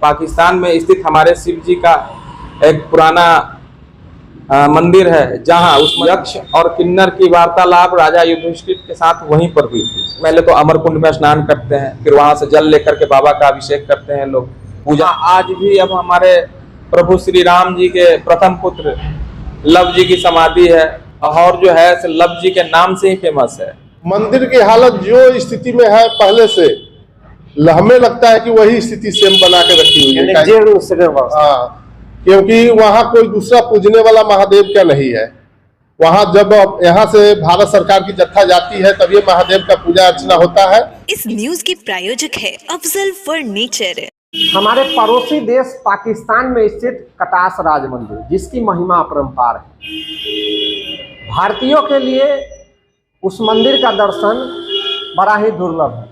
पाकिस्तान में स्थित हमारे शिव जी का एक पुराना मंदिर है, जहां उस यक्ष और किन्नर की वार्तालाप राजा युधिष्ठिर के साथ वहीं पर हुई थी। पहले तो अमरकुंड में स्नान करते हैं, फिर वहां से जल लेकर के बाबा का अभिषेक करते हैं लोग, पूजा। आज भी अब हमारे प्रभु श्री राम जी के प्रथम पुत्र लव जी की समाधि है, और जो है लव जी के नाम से ही फेमस है। मंदिर की हालत जो स्थिति में है पहले से, हमें लगता है कि वही स्थिति सेम बना के रखी हुई है। क्योंकि वहाँ कोई दूसरा पूजने वाला महादेव का नहीं है। वहाँ जब यहाँ से भारत सरकार की जत्था जाती है तब ये महादेव का पूजा अर्चना होता है। इस न्यूज के प्रायोजक है अफजल फर्नीचर। हमारे पड़ोसी देश पाकिस्तान में स्थित कटास राज मंदिर, जिसकी महिमा अपरंपार है, भारतीयों के लिए उस मंदिर का दर्शन बड़ा ही दुर्लभ है।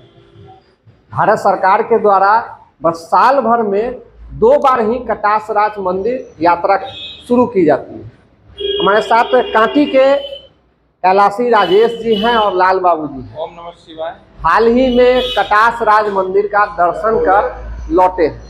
भारत सरकार के द्वारा बस साल भर में 2 बार ही कटास राज मंदिर यात्रा शुरू की जाती है। हमारे साथ कांटी के कैलाशी राजेश जी हैं और लाल बाबू जी हैं। ओम नमः शिवाय। हाल ही में कटास राज मंदिर का दर्शन कर लौटे हैं।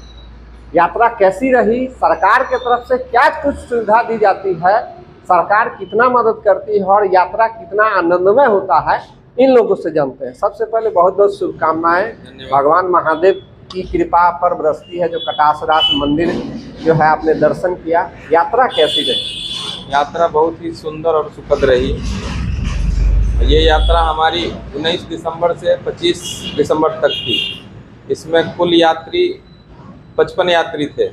यात्रा कैसी रही, सरकार के तरफ से क्या कुछ सुविधा दी जाती है, सरकार कितना मदद करती है और यात्रा कितना आनंदमय होता है, इन लोगों से जानते हैं। सबसे पहले बहुत बहुत शुभकामनाएं। भगवान महादेव की कृपा पर बरसती है जो कटास राज मंदिर जो है आपने दर्शन किया, यात्रा कैसी रही? यात्रा बहुत ही सुंदर और सुखद रही। ये यात्रा हमारी 19 दिसंबर से 25 दिसंबर तक थी। इसमें कुल यात्री 55 यात्री थे।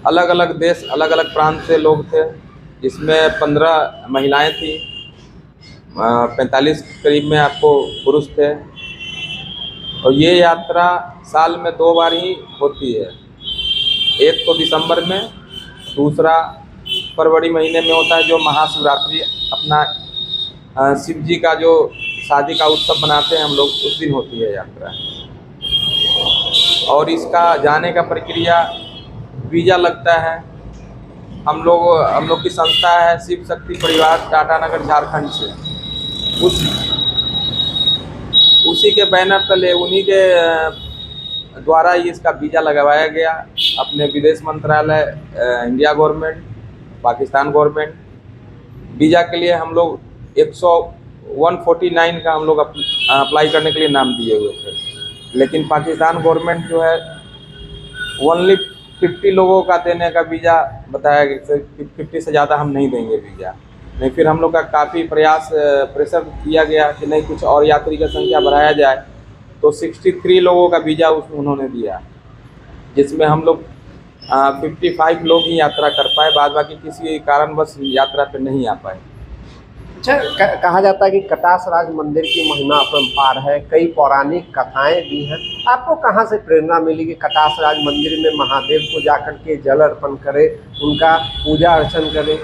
अलग अलग देश, अलग अलग प्रांत से लोग थे। इसमें 15 महिलाएं थी, 45 करीब में आपको पुरुष थे। और ये यात्रा साल में 2 बार ही होती है। एक तो दिसंबर में, दूसरा फरवरी महीने में होता है जो महाशिवरात्रि, अपना शिव जी का जो शादी का उत्सव मनाते हैं हम लोग, उस दिन होती है यात्रा। और इसका जाने का प्रक्रिया, वीज़ा लगता है। हम लोग की संस्था है शिव शक्ति परिवार टाटानगर झारखंड से, उसी के बैनर तले, उन्हीं के द्वारा ही इसका वीज़ा लगवाया गया। अपने विदेश मंत्रालय, India government, Pakistan government, visa के लिए हम लोग 149 का हम लोग अप्लाई करने के लिए नाम दिए हुए थे। लेकिन पाकिस्तान गवर्नमेंट जो है ओनली 50 लोगों का देने का वीज़ा बताया गया। 50 से ज़्यादा हम नहीं देंगे वीज़ा। नहीं, फिर हम लोग का काफ़ी प्रेशर किया गया कि नहीं, कुछ और यात्री का संख्या बढ़ाया जाए। तो 63 लोगों का वीज़ा उन्होंने दिया, जिसमें हम लोग 55 लोग ही यात्रा कर पाए। बाद बाकी किसी कारणवश यात्रा पर नहीं आ पाए। अच्छा, कहा जाता है कि कटास राज मंदिर की महिमा अपरंपार है, कई पौराणिक कथाएं भी हैं। आपको कहाँ से प्रेरणा मिली कि कटास राज मंदिर में महादेव को जाकर के जल अर्पण करें, उनका पूजा अर्चन करें?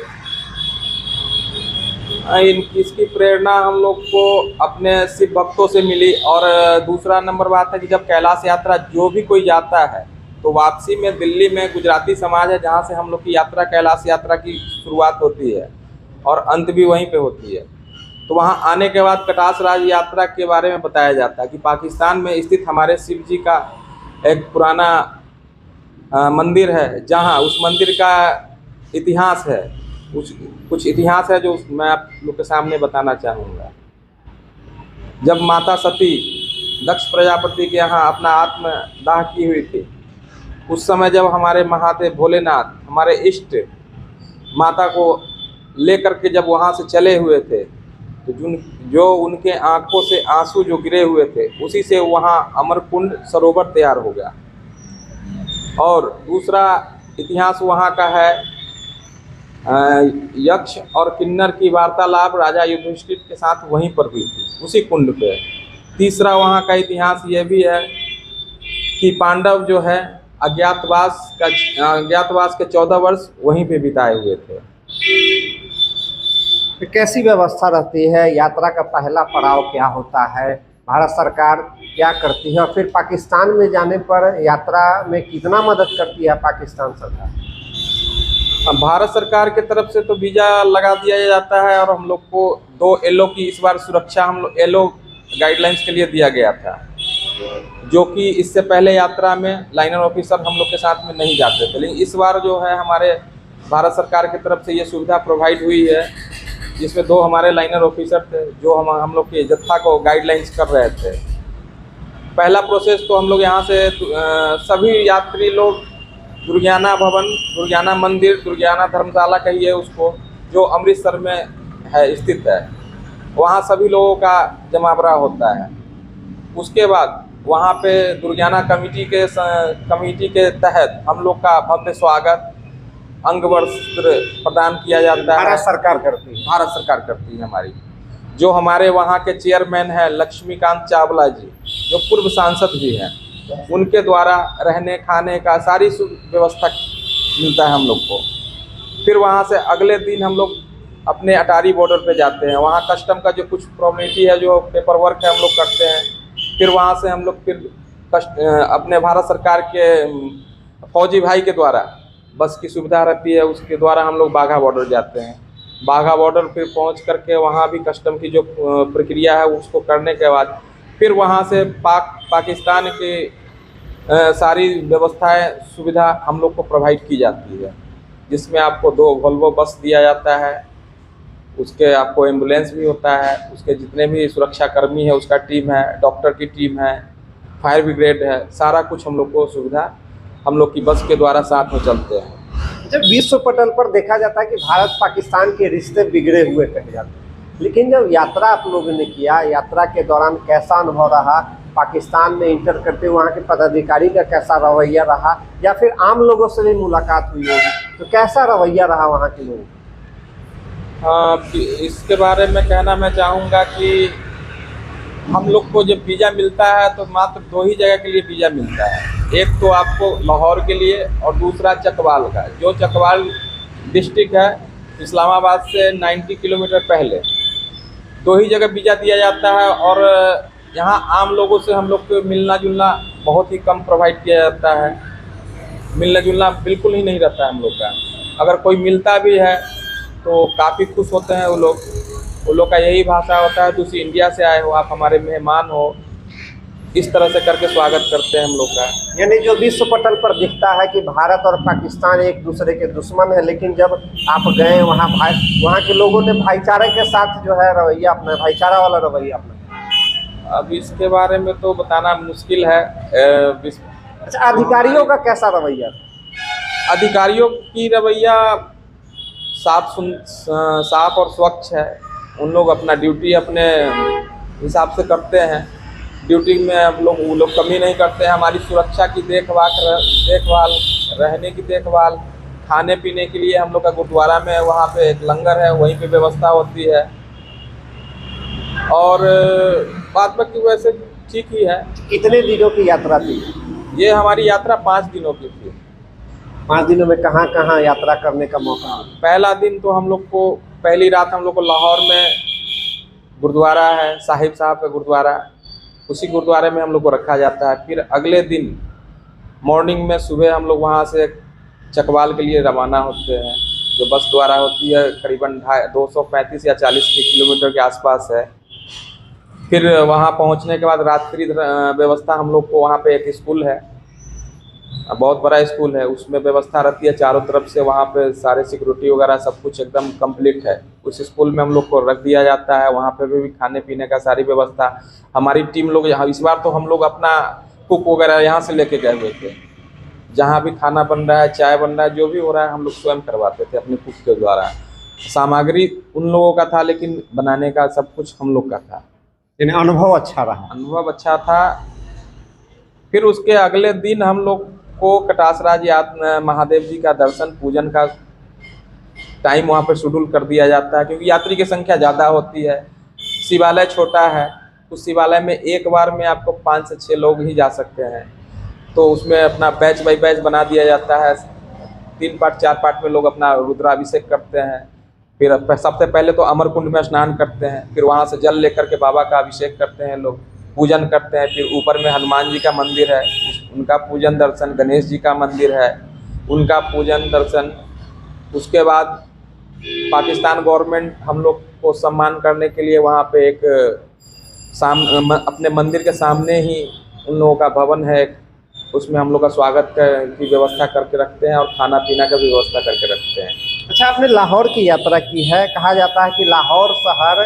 इसकी प्रेरणा हम लोग को अपने शिव भक्तों से मिली। और दूसरा नंबर बात है कि जब कैलाश यात्रा जो भी कोई जाता है तो वापसी में दिल्ली में गुजराती समाज है, जहाँ से हम लोग की यात्रा, कैलाश यात्रा की शुरुआत होती है और अंत भी वहीं पे होती है। तो वहाँ आने के बाद कटास राज यात्रा के बारे में बताया जाता है कि पाकिस्तान में स्थित हमारे शिव जी का एक पुराना मंदिर है, जहाँ उस मंदिर का इतिहास है। कुछ इतिहास है जो मैं आप लोग के सामने बताना चाहूँगा। जब माता सती दक्ष प्रजापति के यहाँ अपना आत्मदाह की हुई थी, उस समय जब हमारे महादेव भोलेनाथ, हमारे इष्ट, माता को लेकर के जब वहाँ से चले हुए थे, तो जो उनके आंखों से आंसू जो गिरे हुए थे, उसी से वहाँ अमरकुंड सरोवर तैयार हो गया। और दूसरा इतिहास वहाँ का है, यक्ष और किन्नर की वार्तालाप राजा युधिष्ठिर के साथ वहीं पर हुई थी, उसी कुंड पे। तीसरा वहाँ का इतिहास ये भी है कि पांडव जो है अज्ञातवास के 14 वर्ष वहीं पे बिताए हुए थे। कैसी व्यवस्था रहती है? यात्रा का पहला पड़ाव क्या होता है? भारत सरकार क्या करती है? और फिर पाकिस्तान में जाने पर यात्रा में कितना मदद करती है पाकिस्तान सरकार? भारत सरकार के तरफ से तो वीज़ा लगा दिया जाता है, और हम लोग को 2 एलओ की इस बार सुरक्षा हम लोग एलओ गाइडलाइंस के लिए दिया गया था। जो कि इससे पहले यात्रा में लाइनर ऑफिसर हम लोग के साथ में नहीं जाते थे। लेकिन इस बार जो है हमारे भारत सरकार की तरफ से ये सुविधा प्रोवाइड हुई है, जिसमें 2 हमारे लाइनर ऑफिसर थे जो हम लोग के जत्था को गाइडलाइंस कर रहे थे। पहला प्रोसेस तो हम लोग यहाँ से सभी यात्री लोग दुर्गियाना भवन, दुर्गियाना मंदिर, दुर्गियाना धर्मशाला कहिए उसको, जो अमृतसर में है स्थित है, वहाँ सभी लोगों का जमावड़ा होता है। उसके बाद वहाँ पे दुर्गियाना कमेटी के तहत हम लोग का भव्य स्वागत, अंग वस्त्र प्रदान किया जाता है। भारत सरकार करती है। भारत सरकार करती है हमारी। जो हमारे वहाँ के चेयरमैन हैं लक्ष्मीकांत चावला जी, जो पूर्व सांसद भी हैं, उनके द्वारा रहने खाने का सारी व्यवस्था मिलता है हम लोग को। फिर वहाँ से अगले दिन हम लोग अपने अटारी बॉर्डर पे जाते हैं। वहाँ कस्टम का जो कुछ फॉर्मेलिटी है, जो पेपर वर्क है, हम लोग करते हैं। फिर वहाँ से हम लोग अपने भारत सरकार के फौजी भाई के द्वारा बस की सुविधा रहती है, उसके द्वारा हम लोग बाघा बॉर्डर जाते हैं। बाघा बॉर्डर फिर पहुँच करके वहाँ भी कस्टम की जो प्रक्रिया है उसको करने के बाद फिर वहाँ से पाकिस्तान की सारी व्यवस्थाएं सुविधा हम लोग को प्रोवाइड की जाती है, जिसमें आपको 2 वोल्वो बस दिया जाता है, उसके आपको एम्बुलेंस भी होता है, उसके जितने भी सुरक्षा कर्मी है उसका टीम है, डॉक्टर की टीम है, फायर ब्रिगेड है, सारा कुछ हम लोग को सुविधा हम लोग की बस के द्वारा साथ में चलते हैं। जब विश्व पटल पर देखा जाता है कि भारत पाकिस्तान के रिश्ते बिगड़े हुए कहे जाते हैं, लेकिन जब यात्रा आप लोगों ने किया, यात्रा के दौरान कैसा अनुभव रहा? पाकिस्तान में इंटर करते वहाँ के पदाधिकारी का कैसा रवैया रहा, या फिर आम लोगों से भी मुलाकात हुई होगी, तो कैसा रवैया रहा वहाँ के लोगों? इसके बारे में कहना मैं चाहूँगा कि हम लोग को जब वीज़ा मिलता है तो मात्र 2 ही जगह के लिए वीज़ा मिलता है। एक तो आपको लाहौर के लिए और दूसरा चकवाल का। जो चकवाल डिस्ट्रिक्ट है इस्लामाबाद से 90 किलोमीटर पहले, 2 ही जगह वीज़ा दिया जाता है। और यहाँ आम लोगों से हम लोग को मिलना जुलना बहुत ही कम प्रोवाइड किया जाता है। मिलना जुलना बिल्कुल ही नहीं रहता है हम लोग का। अगर कोई मिलता भी है तो काफ़ी खुश होते हैं वो लोग का यही भाषा होता है, दूसरी इंडिया से आए हो, आप हमारे मेहमान हो, इस तरह से करके स्वागत करते हैं हम लोग का। यानी जो विश्व पटल पर दिखता है कि भारत और पाकिस्तान एक दूसरे के दुश्मन है, लेकिन जब आप गए वहाँ के लोगों ने भाईचारे के साथ जो है रवैया अपना, भाईचारा वाला रवैया अपना। अब इसके बारे में तो बताना मुश्किल है। अच्छा, अधिकारियों का कैसा रवैया? अधिकारियों की रवैया साफ और स्वच्छ है। उन लोग अपना ड्यूटी अपने हिसाब से करते हैं। ड्यूटी में वो लोग कमी नहीं करते हैं। हमारी सुरक्षा की देखभाल, रहने की देखभाल, खाने पीने के लिए हम लोग का गुरुद्वारा में वहाँ पे एक लंगर है, वहीं पे व्यवस्था होती है। और बात बाकी वैसे ठीक ही है। कितने दिनों की यात्रा थी ये? हमारी यात्रा 5 दिनों की थी। 5 दिनों में कहाँ कहाँ यात्रा करने का मौका? पहला दिन तो हम लोग को, पहली रात हम लोग को लाहौर में गुरुद्वारा है, साहिब साहब का गुरुद्वारा, उसी गुरुद्वारे में हम लोग को रखा जाता है। फिर अगले दिन मॉर्निंग में सुबह हम लोग वहाँ से चकवाल के लिए रवाना होते हैं, जो बस द्वारा होती है, करीबन 235 या 40 किलोमीटर के आसपास है। फिर वहाँ पहुँचने के बाद रात्रि व्यवस्था हम लोग को, वहाँ पे एक स्कूल है, बहुत बड़ा स्कूल है, उसमें व्यवस्था रहती है चारों तरफ से। वहाँ पे सारे सिक्योरिटी वगैरह सब कुछ एकदम कंप्लीट है। उस स्कूल में हम लोग को रख दिया जाता है। वहाँ पे भी खाने पीने का सारी व्यवस्था हमारी टीम लोग, यहाँ इस बार तो हम लोग अपना कुक वगैरह यहाँ से लेके गए हुए थे। जहाँ भी खाना बन रहा है, चाय बन रहा है, जो भी हो रहा है, हम लोग स्वयं करवाते थे अपने कुक के द्वारा। सामग्री उन लोगों का था, लेकिन बनाने का सब कुछ हम लोग का था। अनुभव अच्छा रहा? अनुभव अच्छा था। फिर उसके अगले दिन हम लोग को कटासराज महादेव जी का दर्शन पूजन का टाइम वहाँ पर शेड्यूल कर दिया जाता है, क्योंकि यात्री की संख्या ज़्यादा होती है। शिवालय छोटा है, उस शिवालय में एक बार में आपको 5 से 6 लोग ही जा सकते हैं। तो उसमें अपना बैच बाई बैच बना दिया जाता है। 3 पार्ट 4 पार्ट में लोग अपना रुद्राभिषेक करते हैं। फिर सबसे पहले तो अमर कुंड में स्नान करते हैं, फिर वहाँ से जल लेकर के बाबा का अभिषेक करते हैं, लोग पूजन करते हैं। फिर ऊपर में हनुमान जी का मंदिर है, उनका पूजन दर्शन, गणेश जी का मंदिर है, उनका पूजन दर्शन। उसके बाद पाकिस्तान गवर्नमेंट हम लोग को सम्मान करने के लिए वहाँ पे एक अपने मंदिर के सामने ही उन लोगों का भवन है, उसमें हम लोग का स्वागत की व्यवस्था करके रखते हैं और खाना पीना का भी व्यवस्था करके रखते हैं। अच्छा, आपने लाहौर की यात्रा की है। कहा जाता है कि लाहौर शहर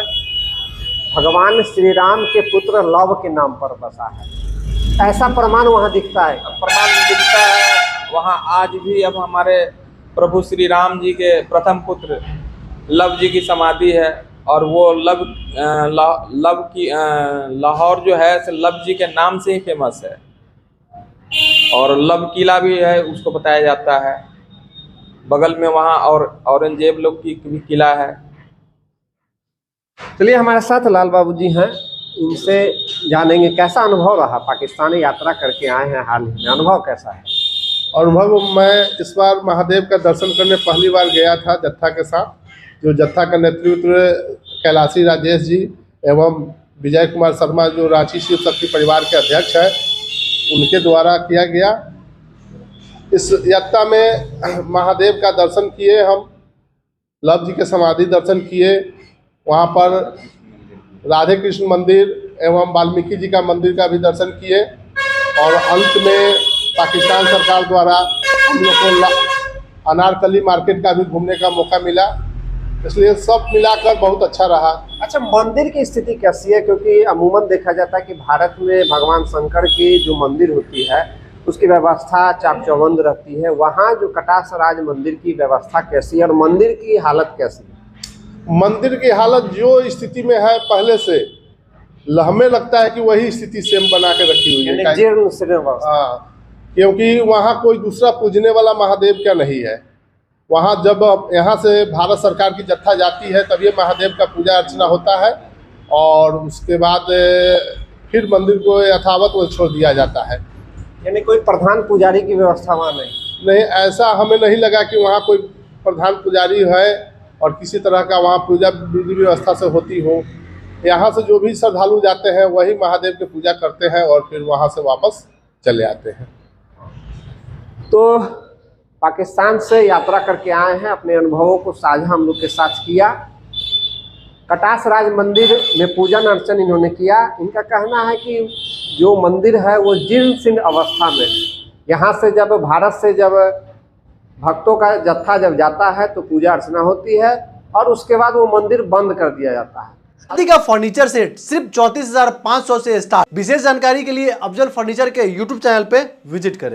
भगवान श्री राम के पुत्र लव के नाम पर बसा है, ऐसा प्रमाण वहाँ दिखता है? प्रमाण दिखता है वहाँ आज भी। अब हमारे प्रभु श्री राम जी के प्रथम पुत्र लव जी की समाधि है और वो लाहौर जो है लव जी के नाम से ही फेमस है। और लव किला भी है, उसको बताया जाता है। बगल में वहाँ और औरंगजेब लोग की भी किला है। चलिए, हमारे साथ लाल बाबू जी हैं, इनसे जानेंगे कैसा अनुभव रहा। पाकिस्तान यात्रा करके आए हैं हाल ही में, अनुभव कैसा है? अनुभव, मैं इस बार महादेव का दर्शन करने पहली बार गया था जत्था के साथ। जो जत्था का नेतृत्व कैलाशी राजेश जी एवं विजय कुमार शर्मा जो रांची शिव शक्ति परिवार के अध्यक्ष हैं, उनके द्वारा किया गया। इस यात्रा में महादेव का दर्शन किए हम, लव जी के समाधि दर्शन किए, वहाँ पर राधे कृष्ण मंदिर एवं वाल्मीकि जी का मंदिर का भी दर्शन किए और अंत में पाकिस्तान सरकार द्वारा हम लोग को अनारकली मार्केट का भी घूमने का मौका मिला, इसलिए सब मिलाकर बहुत अच्छा रहा। अच्छा, मंदिर की स्थिति कैसी है? क्योंकि अमूमन देखा जाता है कि भारत में भगवान शंकर की जो मंदिर होती है उसकी व्यवस्था चाक चौबंद रहती है। वहाँ जो कटास राज मंदिर की व्यवस्था कैसी है और मंदिर की हालत कैसी है? मंदिर की हालत जो स्थिति में है पहले से, हमें लगता है कि वही स्थिति सेम बना के रखी हुई है। जीर्ण शीर्ण अवस्था। हाँ, क्योंकि वहाँ कोई दूसरा पूजने वाला महादेव क्या नहीं है। वहाँ जब यहाँ से भारत सरकार की जत्था जाती है तब ये महादेव का पूजा अर्चना होता है और उसके बाद फिर मंदिर को यथावत वो छोड़ दिया जाता है। यानी कोई प्रधान पुजारी की व्यवस्था वहाँ नहीं? ऐसा हमें नहीं लगा कि वहाँ कोई प्रधान पुजारी है और किसी तरह का वहाँ पूजा विधि व्यवस्था से होती हो। यहाँ से जो भी श्रद्धालु जाते हैं वही महादेव की पूजा करते हैं और फिर वहाँ से वापस चले आते हैं। तो पाकिस्तान से यात्रा करके आए हैं, अपने अनुभवों को साझा हम लोग के साथ किया। कटास राज मंदिर में पूजन अर्चन इन्होंने किया। इनका कहना है कि जो मंदिर है वो जीर्ण शीर्ण अवस्था में है। यहाँ से जब भारत से जब भक्तों का जत्था जब जाता है तो पूजा अर्चना होती है और उसके बाद वो मंदिर बंद कर दिया जाता है। शादी का फर्नीचर सेट सिर्फ 34,500 से स्टार्ट। विशेष जानकारी के लिए अफजल फर्नीचर के यूट्यूब चैनल पे विजिट करें।